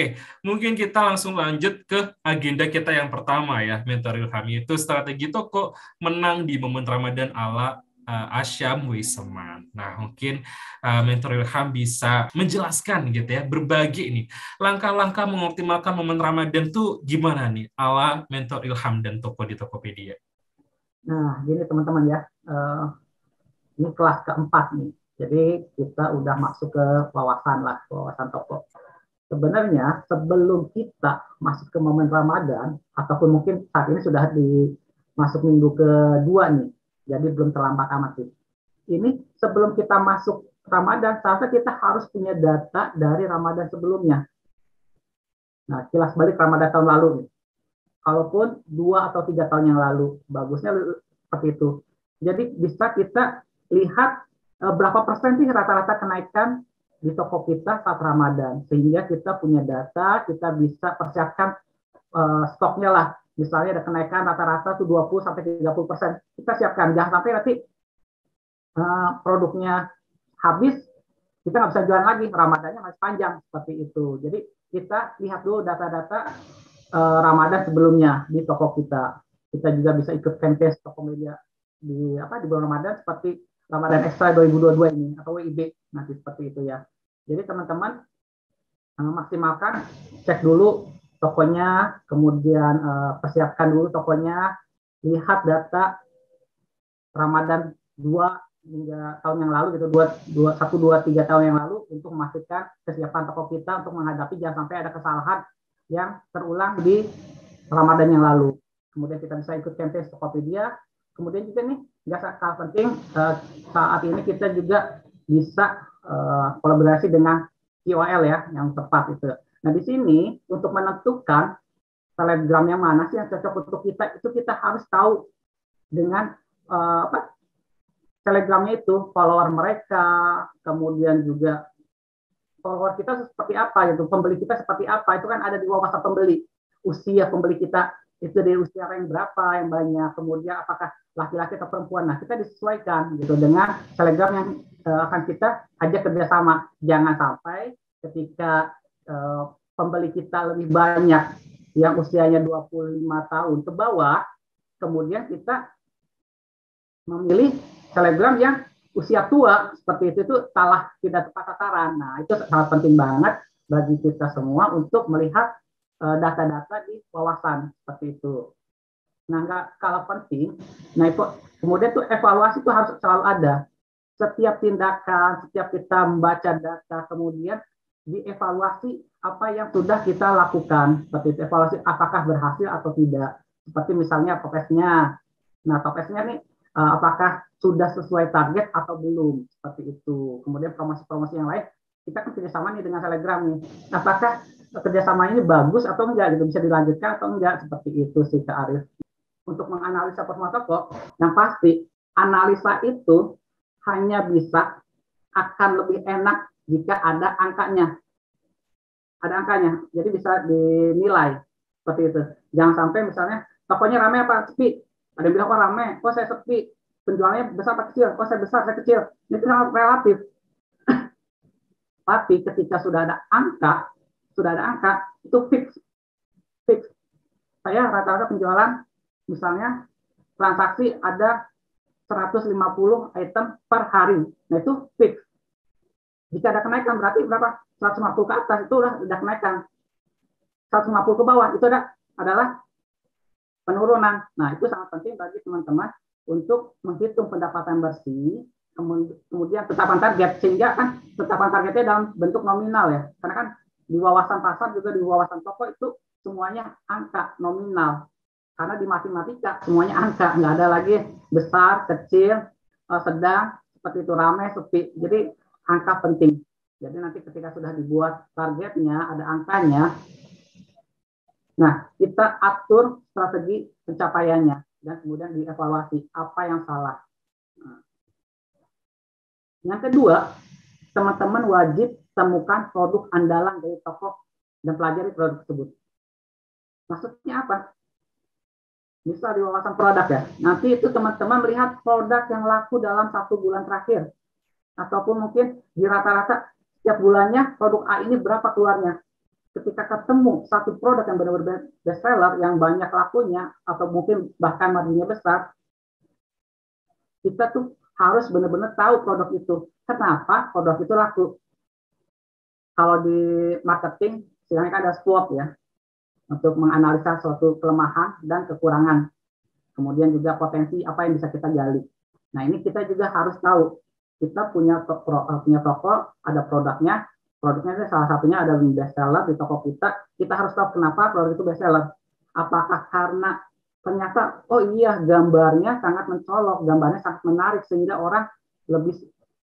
Oke, mungkin kita langsung lanjut ke agenda kita yang pertama ya, Mentor Ilham, itu strategi toko menang di momen Ramadan ala Asyam Wiseman. Nah, mungkin Mentor Ilham bisa menjelaskan gitu ya, berbagi nih langkah-langkah mengoptimalkan momen Ramadan tuh gimana nih ala Mentor Ilham dan toko di Tokopedia. Nah, gini teman-teman ya, ini kelas keempat nih. Jadi kita udah masuk ke wawasan toko. Sebenarnya sebelum kita masuk ke momen Ramadan, ataupun mungkin saat ini sudah masuk minggu kedua nih, jadi belum terlambat amat sih. Ini sebelum kita masuk Ramadan, seharusnya kita harus punya data dari Ramadan sebelumnya. Nah, kilas balik Ramadan tahun lalu nih. Kalaupun 2 atau 3 tahun yang lalu, bagusnya seperti itu. Jadi bisa kita lihat berapa persen sih rata-rata kenaikan di toko kita saat Ramadan, sehingga kita punya data, kita bisa persiapkan stoknya lah. Misalnya ada kenaikan rata-rata tuh 20-30%, kita siapkan. Jangan sampai nanti produknya habis, kita nggak bisa jualan lagi, Ramadannya masih panjang seperti itu. Jadi kita lihat dulu data-data Ramadan sebelumnya di toko kita. Kita juga bisa ikut fanpage Tokopedia di bulan Ramadan seperti Ramadan Extra 2022 ini atau WIB nanti seperti itu ya. Jadi teman-teman maksimalkan, cek dulu tokonya, kemudian persiapkan dulu tokonya, lihat data Ramadan 2 hingga tahun yang lalu gitu, 1, 2, 3 tahun yang lalu untuk memastikan kesiapan toko kita untuk menghadapi jangan sampai ada kesalahan yang terulang di Ramadan yang lalu. Kemudian kita bisa ikut campaign Tokopedia. Kemudian juga nih, nggak kalah penting, saat ini kita juga bisa kolaborasi dengan KOL ya, yang tepat itu. Nah di sini untuk menentukan Telegram yang mana sih yang cocok untuk kita, itu kita harus tahu dengan Telegramnya itu, follower mereka, kemudian juga follower kita seperti apa gitu, pembeli kita seperti apa, itu kan ada di wawasan pembeli. Usia pembeli kita itu dari usia yang berapa yang banyak, kemudian apakah laki-laki atau perempuan. Nah, kita disesuaikan gitu dengan Telegram yang akan kita ajak kerjasama. Jangan sampai ketika pembeli kita lebih banyak yang usianya 25 tahun ke bawah, kemudian kita memilih Telegram yang usia tua seperti itu salah, tidak tepat sasaran. Nah, itu sangat penting banget bagi kita semua untuk melihat data-data di wawasan seperti itu. Nah, nggak kalah penting. Nah, itu kemudian tuh evaluasi itu harus selalu ada. Setiap tindakan, setiap kita membaca data, kemudian dievaluasi apa yang sudah kita lakukan. Seperti itu, evaluasi apakah berhasil atau tidak. Seperti misalnya topesnya. Nah, topesnya nih apakah sudah sesuai target atau belum, seperti itu. Kemudian promosi-promosi yang lain, kita kan kerjasama nih dengan Telegram nih. Apakah kerjasama ini bagus atau enggak, gitu, bisa dilanjutkan atau enggak, seperti itu sih Kak Arif. Untuk menganalisa performa toko, yang pasti analisa itu hanya bisa akan lebih enak jika ada angkanya. Ada angkanya, jadi bisa dinilai seperti itu. Jangan sampai misalnya tokonya ramai apa sepi. Ada yang bilang, oh rame, kok saya sepi, penjualannya besar apa kecil, kok saya besar, saya kecil. Itu sangat relatif. Tapi ketika sudah ada angka, itu fix. Saya rata-rata penjualan, misalnya transaksi ada 150 item per hari. Nah itu fix. Jika ada kenaikan berarti berapa? 150 ke atas itu udah kenaikan. 150 ke bawah itu adalah penurunan. Nah, itu sangat penting bagi teman-teman untuk menghitung pendapatan bersih, kemudian tetapan target, sehingga kan tetapan targetnya dalam bentuk nominal ya. Karena kan di wawasan pasar juga di wawasan toko itu semuanya angka nominal. Karena di matematika semuanya angka, nggak ada lagi besar, kecil, sedang, seperti itu, ramai, sepi. Jadi angka penting. Jadi nanti ketika sudah dibuat targetnya, ada angkanya, nah, kita atur strategi pencapaiannya dan kemudian dievaluasi apa yang salah. Nah, yang kedua, teman-teman wajib temukan produk andalan dari toko dan pelajari produk tersebut. Maksudnya apa? Misal di wawasan produk ya. Nanti itu teman-teman melihat produk yang laku dalam 1 bulan terakhir. Ataupun mungkin di rata-rata setiap bulannya produk A ini berapa keluarnya. ketika ketemu satu produk yang benar-benar best seller, yang banyak lakunya, atau mungkin bahkan marginnya besar, kita tuh harus benar-benar tahu produk itu. Kenapa produk itu laku? Kalau di marketing, istilahnya kan ada SWOT ya, untuk menganalisa suatu kelemahan dan kekurangan. Kemudian juga potensi apa yang bisa kita gali. Nah, ini kita juga harus tahu. Kita punya toko, ada produknya itu salah satunya ada best seller di toko kita harus tahu kenapa produk itu best seller. Apakah karena ternyata, oh iya, gambarnya sangat mencolok, gambarnya sangat menarik, sehingga orang lebih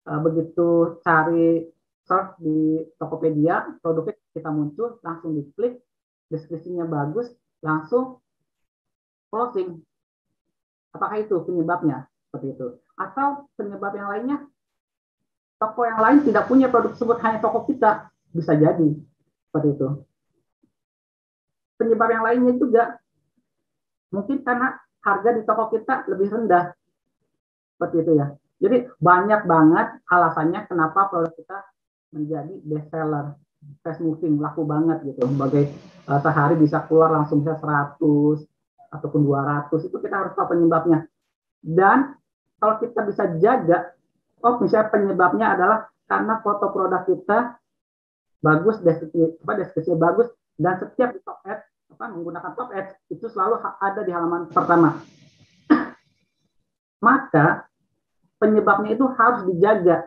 begitu cari search di Tokopedia, produknya kita muncul, langsung diklik, deskripsinya bagus, langsung closing. Apakah itu penyebabnya? Seperti itu. Atau penyebab yang lainnya, toko yang lain tidak punya produk tersebut, hanya toko kita. Bisa jadi. Seperti itu. Penyebab yang lainnya juga, mungkin karena harga di toko kita lebih rendah. Seperti itu ya. Jadi banyak banget alasannya kenapa produk kita menjadi best seller. Fast moving, laku banget gitu. Sebagai sehari bisa keluar langsung bisa 100 ataupun 200, itu kita harus tahu penyebabnya. Dan kalau kita bisa jaga, oh misalnya penyebabnya adalah karena foto produk kita bagus, deskripsinya bagus, dan setiap di top ads, menggunakan top ads, itu selalu ada di halaman pertama. Maka penyebabnya itu harus dijaga.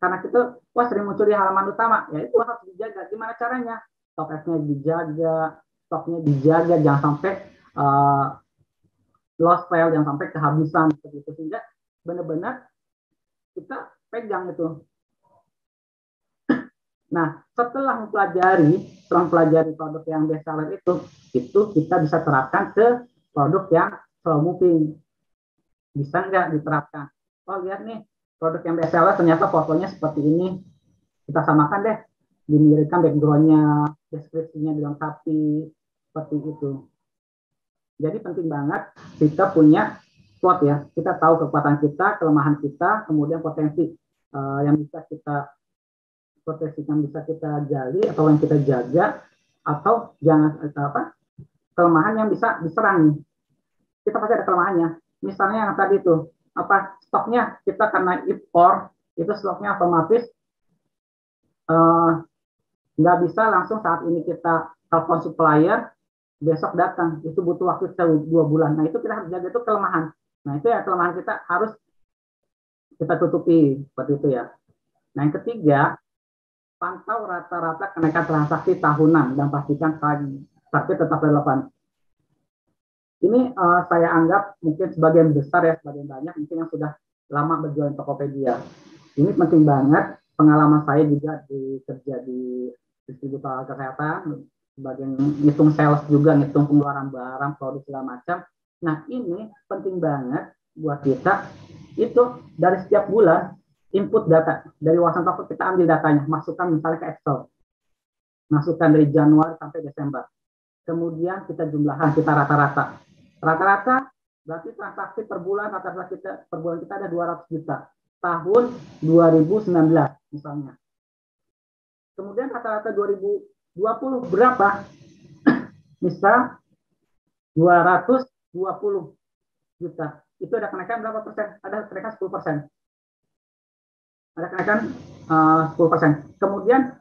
Karena kita sering muncul di halaman utama, ya itu harus dijaga. Gimana caranya? Top ads-nya dijaga, stoknya dijaga, jangan sampai lost sale, jangan sampai kehabisan seperti itu, sehingga benar-benar kita pegang itu. Nah, setelah mempelajari produk yang best seller itu kita bisa terapkan ke produk yang slow moving. Bisa nggak diterapkan? Oh, lihat nih, produk yang best seller ternyata fotonya seperti ini. Kita samakan deh, dimiripkan background-nya, deskripsinya dilengkapi, seperti itu. Jadi penting banget kita punya SWOT ya. Kita tahu kekuatan kita, kelemahan kita, kemudian potensi yang bisa kita gali atau yang kita jaga, atau jangan kelemahan yang bisa diserang. Kita pasti ada kelemahannya. Misalnya yang tadi itu stoknya kita karena impor, itu stoknya otomatis nggak bisa langsung saat ini kita telepon supplier, besok datang, itu butuh waktu 2 bulan. Nah, itu kita harus jaga, itu kelemahan. Nah, itu ya kelemahan kita harus kita tutupi, seperti itu ya. Nah, yang ketiga, pantau rata-rata kenaikan transaksi tahunan dan pastikan target tetap relevan. Ini saya anggap mungkin sebagian besar ya, sebagian banyak mungkin yang sudah lama berjualan Tokopedia. Ini penting banget, pengalaman saya juga kerja di distributor kesehatan, bagian ngitung sales juga, ngitung pengeluaran barang, produk segala macam. Nah, ini penting banget buat kita, itu dari setiap bulan input data dari wawasan toko, kita ambil datanya, masukkan misalnya ke Excel, masukkan dari Januari sampai Desember, kemudian kita jumlahkan, kita rata-rata berarti transaksi per bulan, rata-rata kita per bulan kita ada 200 juta tahun 2019 misalnya. Kemudian rata-rata 2020 berapa? Misal 220 juta. Itu ada kenaikan berapa persen? Ada kenaikan 10%. Ada kenaikan 10%. Kemudian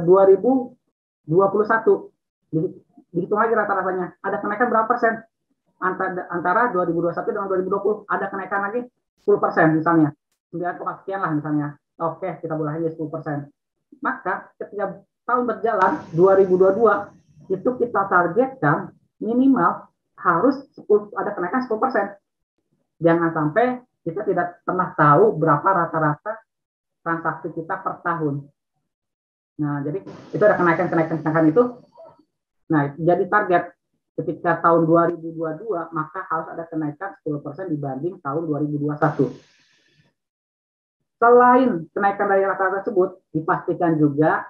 2021 dihitung lagi rata-ratanya. Ada kenaikan berapa persen? Antara 2021 dengan 2020 ada kenaikan lagi 10% misalnya. 9 sekian lah misalnya. Oke, kita boleh aja 10%. Maka ketika tahun berjalan 2022 itu kita targetkan minimal harus ada kenaikan 10%. Jangan sampai kita tidak pernah tahu berapa rata-rata transaksi kita per tahun. Nah, jadi itu ada kenaikan itu. Nah, jadi target ketika tahun 2022 maka harus ada kenaikan 10% dibanding tahun 2021. Selain kenaikan dari rata-rata tersebut, dipastikan juga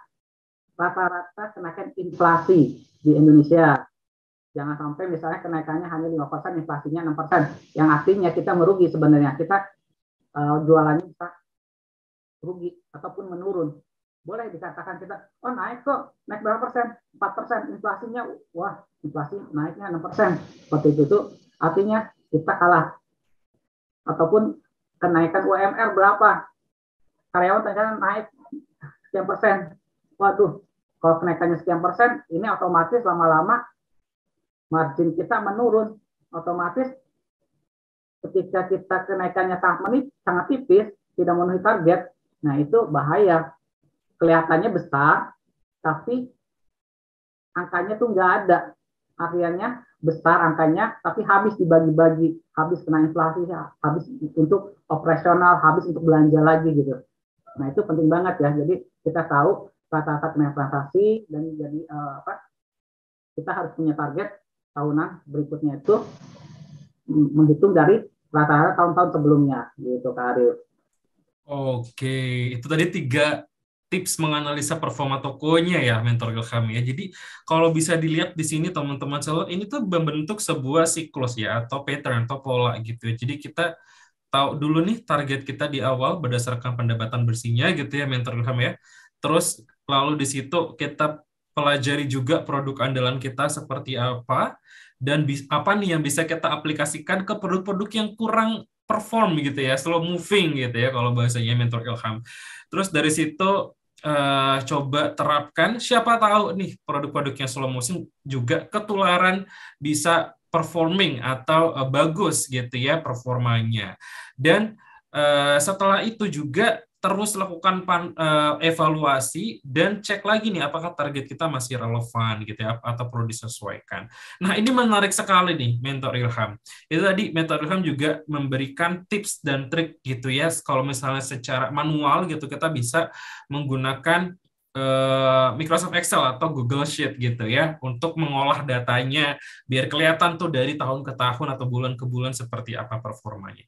rata-rata kenaikan inflasi di Indonesia. Jangan sampai misalnya kenaikannya hanya 5%, inflasinya 6%. Yang artinya kita merugi sebenarnya. Kita jualannya bisa rugi ataupun menurun. boleh dikatakan kita, oh naik kok, naik berapa persen? 4%, inflasinya, wah inflasi naiknya 6%. Seperti itu tuh artinya kita kalah. Ataupun kenaikan UMR berapa? Karyawan ternyata naik sekian persen. Waduh, kalau kenaikannya sekian persen, ini otomatis lama-lama margin kita menurun. Otomatis ketika kita kenaikannya sangat tipis, tidak memenuhi target, nah itu bahaya. Kelihatannya besar, tapi angkanya tuh nggak ada. Akhirnya besar angkanya, tapi habis dibagi-bagi, habis kena inflasi, habis untuk operasional, habis untuk belanja lagi gitu. Nah itu penting banget ya. Jadi kita tahu rata-rata kenaikan transaksi dan jadi kita harus punya target tahunan berikutnya itu menghitung dari rata-rata tahun-tahun sebelumnya gitu Kak Arif. Oke, itu tadi 3 tips menganalisa performa tokonya ya, Mentor Ilham ya. Jadi kalau bisa dilihat di sini teman-teman seluruh ini tuh membentuk sebuah siklus ya, atau pattern atau pola gitu ya. Jadi kita tahu dulu nih target kita di awal berdasarkan pendapatan bersihnya gitu ya, Mentor Ilham ya. Terus lalu di situ kita pelajari juga produk andalan kita seperti apa dan apa nih yang bisa kita aplikasikan ke produk-produk yang kurang perform gitu ya, slow moving gitu ya kalau bahasanya Mentor Ilham. Terus dari situ coba terapkan, siapa tahu nih produk-produk yang slow motion juga ketularan bisa performing atau bagus gitu ya performanya. Dan setelah itu juga terus lakukan evaluasi dan cek lagi nih apakah target kita masih relevan gitu ya atau perlu disesuaikan. Nah, ini menarik sekali nih Mentor Ilham. Itu tadi Mentor Ilham juga memberikan tips dan trik gitu ya. Kalau misalnya secara manual gitu kita bisa menggunakan Microsoft Excel atau Google Sheet gitu ya untuk mengolah datanya biar kelihatan tuh dari tahun ke tahun atau bulan ke bulan seperti apa performanya.